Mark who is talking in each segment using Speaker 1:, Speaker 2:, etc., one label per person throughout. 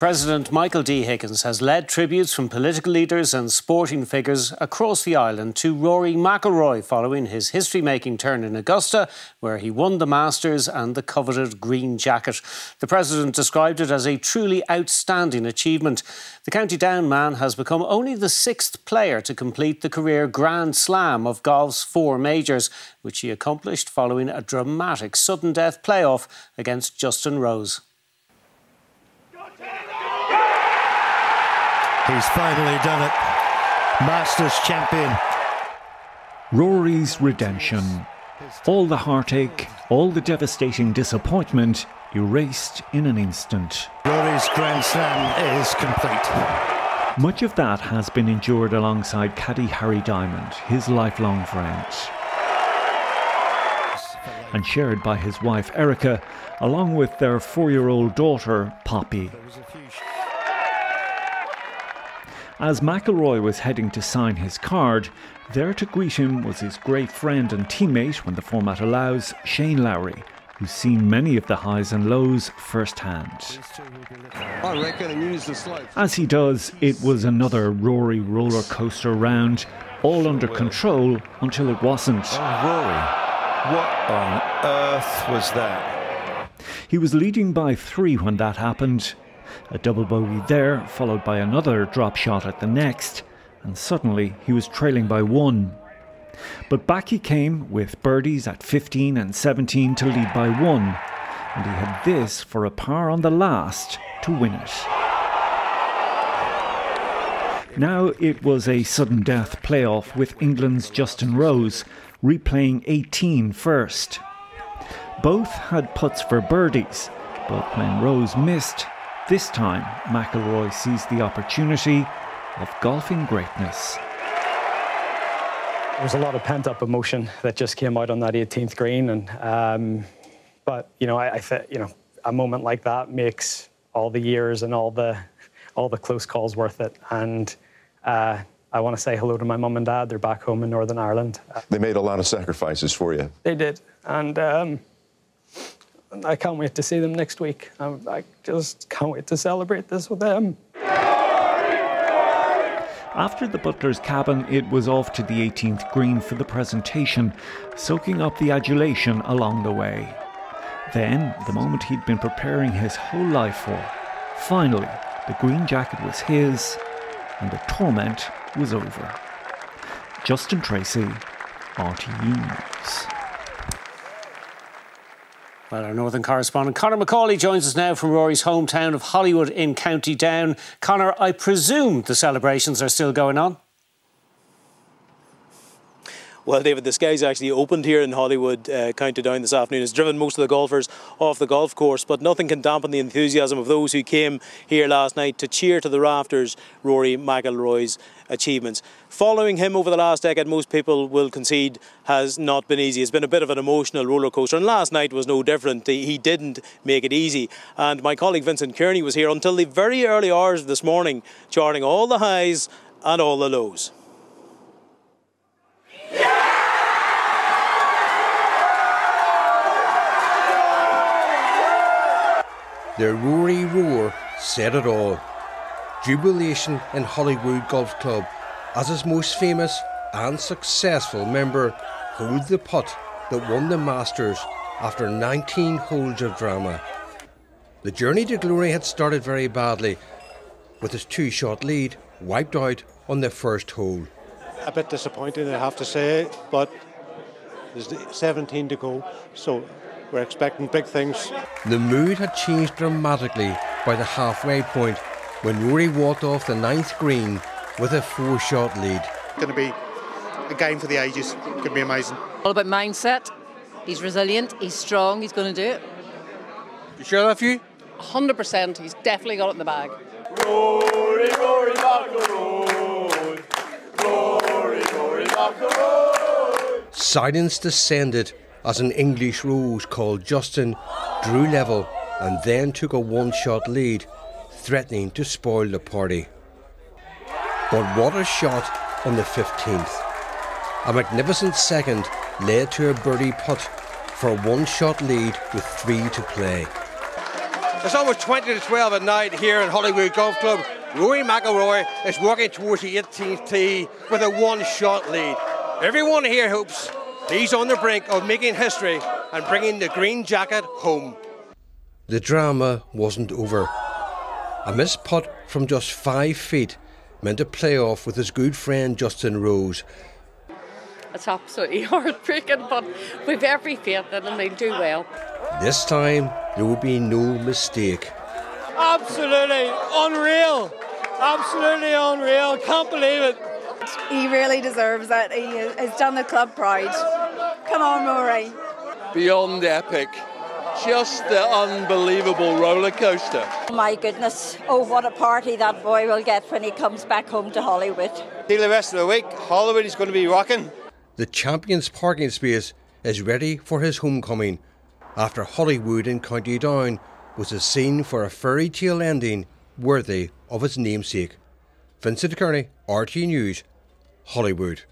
Speaker 1: President Michael D Higgins has led tributes from political leaders and sporting figures across the island to Rory McIlroy following his history-making turn in Augusta, where he won the Masters and the coveted green jacket. The President described it as a truly outstanding achievement. The County Down man has become only the sixth player to complete the career Grand Slam of golf's 4 majors, which he accomplished following a dramatic sudden death playoff against Justin Rose.
Speaker 2: He's finally done it. Masters champion.
Speaker 3: Rory's redemption. All the heartache, all the devastating disappointment erased in an instant.
Speaker 2: Rory's Grand Slam is complete.
Speaker 3: Much of that has been endured alongside caddy Harry Diamond, his lifelong friend, and shared by his wife Erica, along with their 4-year-old daughter Poppy. As McIlroy was heading to sign his card, there to greet him was his great friend and teammate, when the format allows, Shane Lowry, who's seen many of the highs and lows firsthand. As he does, it was another Rory roller coaster round, all under control until it wasn't.
Speaker 2: Oh, Rory, what on earth was that?
Speaker 3: He was leading by 3 when that happened. A double bogey there, followed by another drop shot at the next, and suddenly he was trailing by 1. But back he came with birdies at 15 and 17 to lead by 1, and he had this for a par on the last to win it. Now it was a sudden death playoff with England's Justin Rose replaying 18 first. Both had putts for birdies, but when Rose missed, this time, McIlroy seized the opportunity of golfing greatness.
Speaker 4: There was a lot of pent-up emotion that just came out on that 18th green, and but I think a moment like that makes all the years and all the close calls worth it. And I want to say hello to my mum and dad. They're back home in Northern Ireland.
Speaker 5: They made a lot of sacrifices for you.
Speaker 4: They did, and I can't wait to see them next week. I just can't wait to celebrate this with them.
Speaker 3: After the butler's cabin, it was off to the 18th green for the presentation, soaking up the adulation along the way. Then, the moment he'd been preparing his whole life for. Finally, the green jacket was his, and the torment was over. Justin Tracy, RTE News.
Speaker 1: Well, our northern correspondent Conor McCauley joins us now from Rory's hometown of Holywood in County Down. Conor, I presume the celebrations are still going on?
Speaker 6: Well, David, the skies actually opened here in Holywood, County Down this afternoon. It's driven most of the golfers off the golf course, but nothing can dampen the enthusiasm of those who came here last night to cheer to the rafters Rory McIlroy's achievements. Following him over the last decade, most people will concede, has not been easy. It's been a bit of an emotional roller coaster, and last night was no different. He didn't make it easy, and my colleague Vincent Kearney was here until the very early hours this morning, charting all the highs and all the lows.
Speaker 7: The Rory Roar said it all. Jubilation in Holywood Golf Club as its most famous and successful member holed the putt that won the Masters after 19 holes of drama. The journey to glory had started very badly, with his 2-shot lead wiped out on the first hole.
Speaker 8: A bit disappointing, I have to say, but there's 17 to go, so we're expecting big things.
Speaker 7: The mood had changed dramatically by the halfway point when Rory walked off the 9th green with a 4-shot lead.
Speaker 9: It's going to be a game for the ages. It's going to be amazing.
Speaker 10: All about mindset. He's resilient, he's strong, he's going to do it.
Speaker 7: You sure that for you?
Speaker 10: 100%, he's definitely got it in the bag.
Speaker 11: Rory, Rory McIlroy. Rory, Rory McIlroy.
Speaker 7: Silence descended as an English rose called Justin drew level and then took a 1-shot lead, threatening to spoil the party. But what a shot on the 15th. A magnificent second led to a birdie putt for a 1-shot lead with 3 to play. It's almost 20 to 12 at night here in Holywood Golf Club. Rory McIlroy is working towards the 18th tee with a one-shot lead. Everyone here hopes he's on the brink of making history and bringing the green jacket home. The drama wasn't over. A missed putt from just 5 feet meant a playoff with his good friend Justin Rose.
Speaker 12: It's absolutely heartbreaking, but we've every faith in him, he'll do well.
Speaker 7: This time, there will be no mistake.
Speaker 11: Absolutely unreal. Absolutely unreal. Can't believe it.
Speaker 13: He really deserves it. He has done the club proud. Come on, Rory.
Speaker 14: Beyond epic. Just the unbelievable roller coaster.
Speaker 15: My goodness, oh what a party that boy will get when he comes back home to Hollywood.
Speaker 16: The rest of the week, Hollywood is going to be rocking.
Speaker 7: The Champions parking space is ready for his homecoming after Holywood in County Down was a scene for a fairy tale ending worthy of its namesake. Vincent Kearney, RT News, Holywood.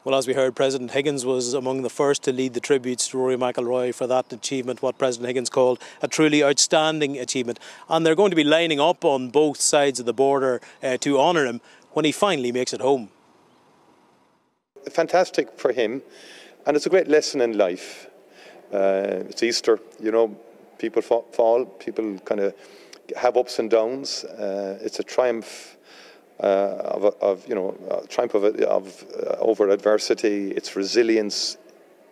Speaker 6: Well, as we heard, President Higgins was among the first to lead the tributes to Rory McIlroy for that achievement, what President Higgins called a truly outstanding achievement. And they're going to be lining up on both sides of the border to honour him when he finally makes it home.
Speaker 5: Fantastic for him, and it's a great lesson in life. It's Easter, you know, people fall, people kind of have ups and downs. It's a triumph over adversity. It's resilience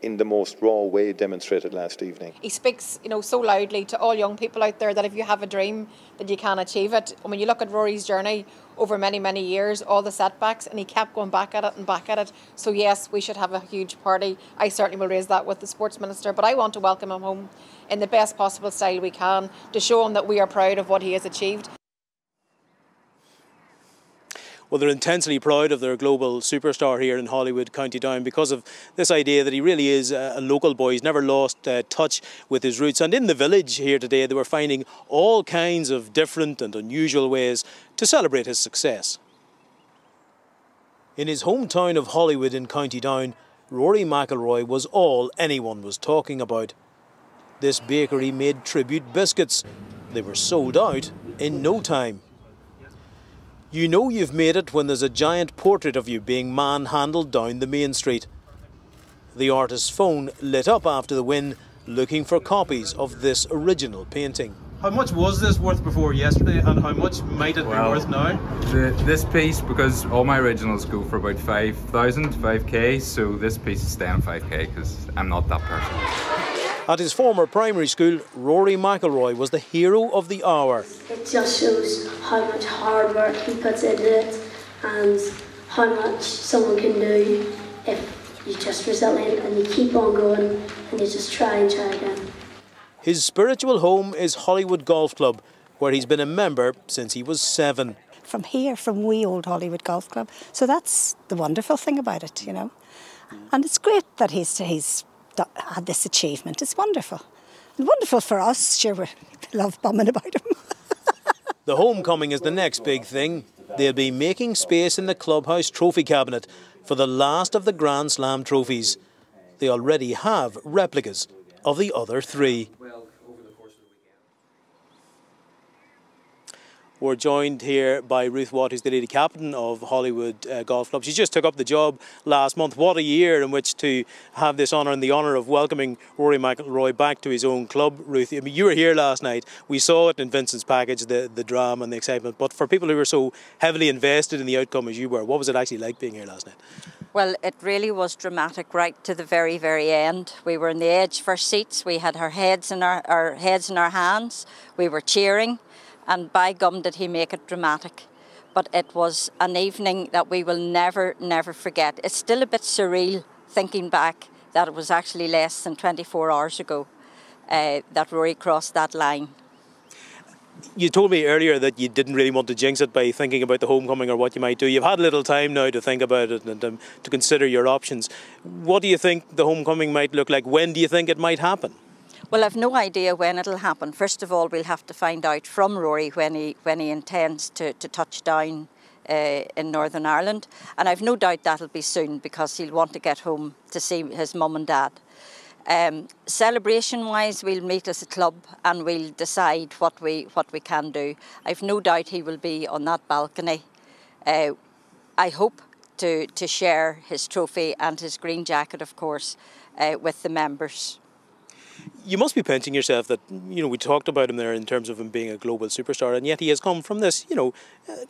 Speaker 5: in the most raw way demonstrated last evening.
Speaker 17: He speaks, so loudly to all young people out there that if you have a dream, that you can achieve it. And when you look at Rory's journey over many, many years, all the setbacks, and he kept going back at it and back at it. So yes, we should have a huge party. I certainly will raise that with the Sports Minister, but I want to welcome him home in the best possible style we can to show him that we are proud of what he has achieved.
Speaker 6: Well, they're intensely proud of their global superstar here in Holywood, County Down, because of this idea that he really is a local boy. He's never lost touch with his roots. And in the village here today, they were finding all kinds of different and unusual ways to celebrate his success. In his hometown of Holywood in County Down, Rory McIlroy was all anyone was talking about. This bakery made tribute biscuits. They were sold out in no time. You know you've made it when there's a giant portrait of you being manhandled down the main street. The artist's phone lit up after the win, looking for copies of this original painting.
Speaker 18: How much was this worth before yesterday, and how much might it be worth now?
Speaker 19: This piece, because all my originals go for about 5,000, 5k, so this piece is staying 5k because I'm not that person.
Speaker 6: At his former primary school, Rory McIlroy was the hero of the hour.
Speaker 20: It just shows how much hard work he puts into it and how much someone can do if you're just resilient and you keep on going and you just try and try again.
Speaker 6: His spiritual home is Holywood Golf Club, where he's been a member since he was 7.
Speaker 21: From here, from wee old Holywood Golf Club. So that's the wonderful thing about it, And it's great that he's had this achievement. It's wonderful. And wonderful for us. Sure, we love bumming about him.
Speaker 6: The homecoming is the next big thing. They'll be making space in the clubhouse trophy cabinet for the last of the Grand Slam trophies. They already have replicas of the other 3. We're joined here by Ruth Watt, who's the lady captain of Holywood Golf Club. She just took up the job last month. What a year in which to have this honour and the honour of welcoming Rory McIlroy back to his own club. Ruth, I mean, you were here last night. We saw it in Vincent's package, the drama and the excitement. But for people who were so heavily invested in the outcome as you were, what was it actually like being here last night?
Speaker 15: Well, it really was dramatic right to the very, very end. We were in the edge first seats. We had our heads in our hands. We were cheering. And by gum did he make it dramatic. But it was an evening that we will never, never forget. It's still a bit surreal thinking back that it was actually less than 24 hours ago that Rory crossed that line.
Speaker 6: You told me earlier that you didn't really want to jinx it by thinking about the homecoming or what you might do. You've had a little time now to think about it and to consider your options. What do you think the homecoming might look like? When do you think it might happen?
Speaker 15: Well, I've no idea when it'll happen. First of all, we'll have to find out from Rory when he intends to touch down in Northern Ireland. And I've no doubt that'll be soon because he'll want to get home to see his mum and dad. Celebration-wise, we'll meet as a club and we'll decide what we can do. I've no doubt he will be on that balcony. I hope to share his trophy and his green jacket, of course, with the members.
Speaker 6: You must be pinching yourself that, you know, we talked about him there in terms of him being a global superstar, and yet he has come from this, you know,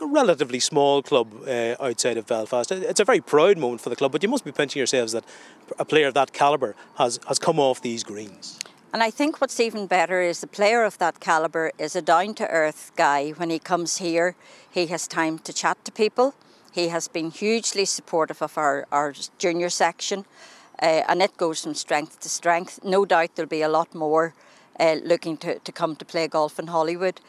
Speaker 6: relatively small club outside of Belfast. It's a very proud moment for the club, but you must be pinching yourselves that a player of that calibre has come off these greens.
Speaker 15: And I think what's even better is the player of that calibre is a down-to-earth guy. When he comes here, he has time to chat to people. He has been hugely supportive of our junior section. And it goes from strength to strength. No doubt there'll be a lot more looking to come to play golf in Holywood.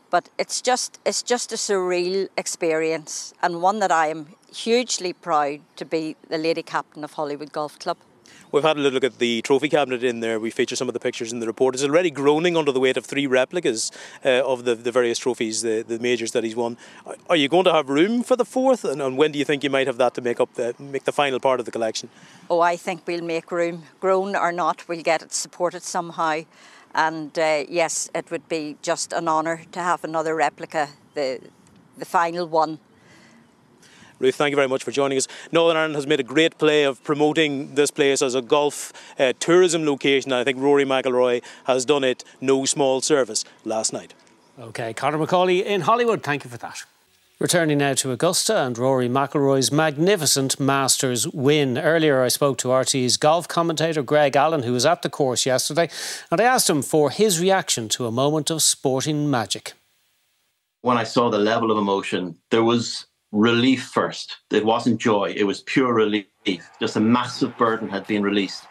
Speaker 15: But it's just a surreal experience, and one that I am hugely proud to be the lady captain of Holywood Golf Club.
Speaker 6: We've had a little look at the trophy cabinet in there. We feature some of the pictures in the report. It's already groaning under the weight of 3 replicas of the various trophies, the majors that he's won. Are you going to have room for the 4th? And when do you think you might have that to make the final part of the collection?
Speaker 15: Oh, I think we'll make room. Grown or not, we'll get it supported somehow. And yes, it would be just an honour to have another replica, the final one.
Speaker 6: Ruth, thank you very much for joining us. Northern Ireland has made a great play of promoting this place as a golf tourism location. And I think Rory McIlroy has done it no small service last night.
Speaker 1: OK, Conor McCauley in Holywood, thank you for that. Returning now to Augusta and Rory McIlroy's magnificent Masters win. Earlier I spoke to RT's golf commentator Greg Allen, who was at the course yesterday, and I asked him for his reaction to a moment of sporting magic.
Speaker 2: When I saw the level of emotion, there was relief first. It wasn't joy, it was pure relief. Just a massive burden had been released.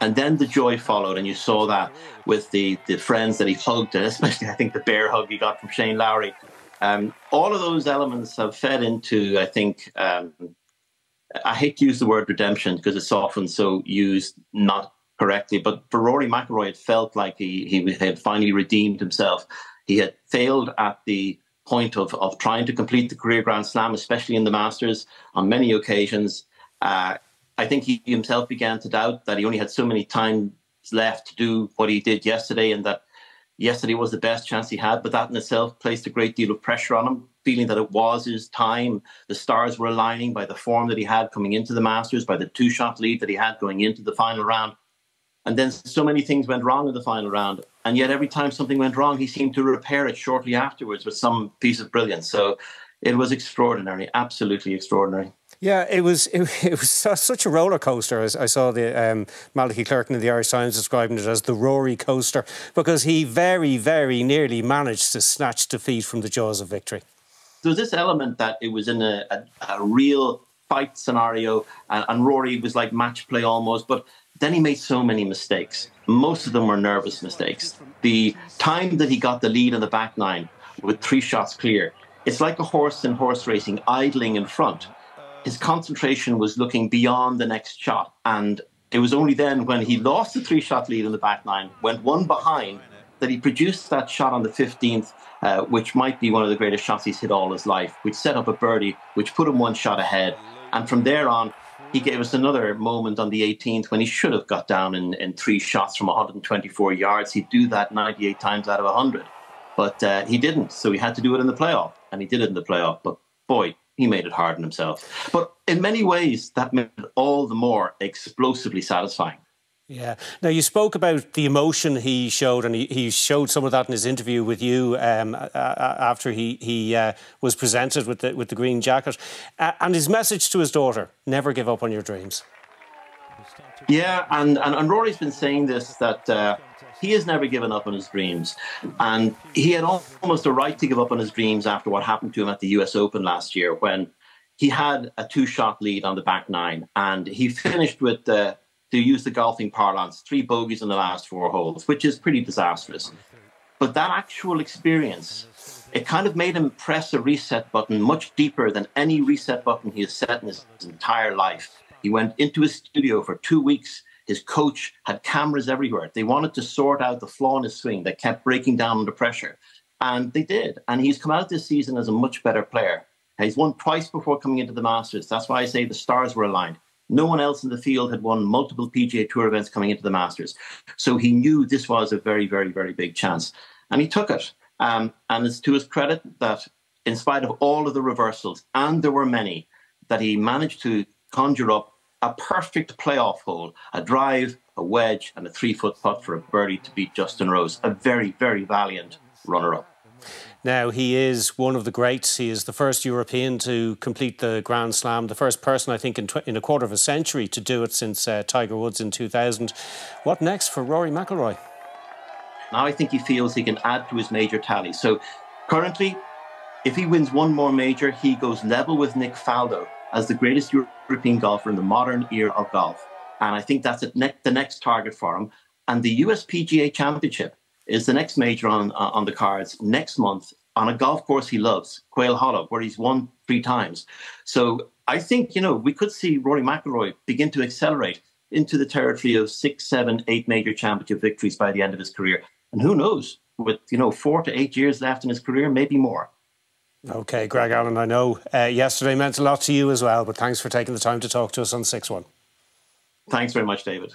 Speaker 2: And then the joy followed, and you saw that with the friends that he hugged, especially I think the bear hug he got from Shane Lowry. All of those elements have fed into, I think, I hate to use the word redemption because it's often so used not correctly, but for Rory McIlroy it felt like he had finally redeemed himself. He had failed at the point of trying to complete the career Grand Slam, especially in the Masters, on many occasions. I think he himself began to doubt that he only had so many times left to do what he did yesterday, and that yesterday was the best chance he had, but that in itself placed a great deal of pressure on him, feeling that it was his time. The stars were aligning by the form that he had coming into the Masters, by the 2-shot lead that he had going into the final round. And then so many things went wrong in the final round. And yet every time something went wrong, he seemed to repair it shortly afterwards with some piece of brilliance. So it was extraordinary, absolutely extraordinary.
Speaker 1: Yeah, it was such a roller coaster. I saw the Malachi Clerkin of the Irish Times describing it as the Rory coaster, because he very, very nearly managed to snatch defeat from the jaws of victory.
Speaker 2: There was this element that it was in a real fight scenario, and Rory was like match play almost, but then he made so many mistakes. Most of them were nervous mistakes. The time that he got the lead in the back nine with 3 shots clear, it's like a horse in horse racing idling in front. His concentration was looking beyond the next shot, and it was only then when he lost the 3-shot lead in the back nine, went one behind, that he produced that shot on the 15th, which might be one of the greatest shots he's hit all his life, which set up a birdie, which put him 1 shot ahead. And from there on, he gave us another moment on the 18th when he should have got down in 3 shots from 124 yards. He'd do that 98 times out of 100. But he didn't, so he had to do it in the playoff, and he did it in the playoff. But boy, he made it hard on himself. But in many ways, that made it all the more explosively satisfying.
Speaker 1: Yeah. Now, you spoke about the emotion he showed, and he showed some of that in his interview with you after he was presented with the green jacket. And his message to his daughter, never give up on your dreams.
Speaker 2: Yeah, and Rory's been saying this, that he has never given up on his dreams. And he had almost a right to give up on his dreams after what happened to him at the US Open last year, when he had a 2-shot lead on the back nine, and he finished with, to use the golfing parlance, 3 bogeys in the last 4 holes, which is pretty disastrous. But that actual experience, it kind of made him press a reset button much deeper than any reset button he has set in his entire life. He went into his studio for 2 weeks. His coach had cameras everywhere. They wanted to sort out the flaw in his swing that kept breaking down under pressure. And they did. And he's come out this season as a much better player. He's won twice before coming into the Masters. That's why I say the stars were aligned. No one else in the field had won multiple PGA Tour events coming into the Masters. So he knew this was a very, very, very big chance. And he took it. And it's to his credit that in spite of all of the reversals, and there were many, that he managed to conjure up a perfect playoff hole, a drive, a wedge, and a 3-foot putt for a birdie to beat Justin Rose. A very, very valiant runner-up.
Speaker 1: Now, he is one of the greats. He is the first European to complete the Grand Slam, the first person, I think, in a quarter of a century to do it since Tiger Woods in 2000. What next for Rory McIlroy?
Speaker 2: Now I think he feels he can add to his major tally. So currently, if he wins one more major, he goes level with Nick Faldo as the greatest European golfer in the modern era of golf. And I think that's the next target for him. And the USPGA Championship is the next major on the cards next month on a golf course he loves, Quail Hollow, where he's won 3 times. So I think, we could see Rory McIlroy begin to accelerate into the territory of 6, 7, 8 major championship victories by the end of his career. And who knows, with, 4 to 8 years left in his career, maybe more.
Speaker 1: OK, Greg Allen, I know yesterday meant a lot to you as well, but thanks for taking the time to talk to us on 6-1.
Speaker 2: Thanks very much, David.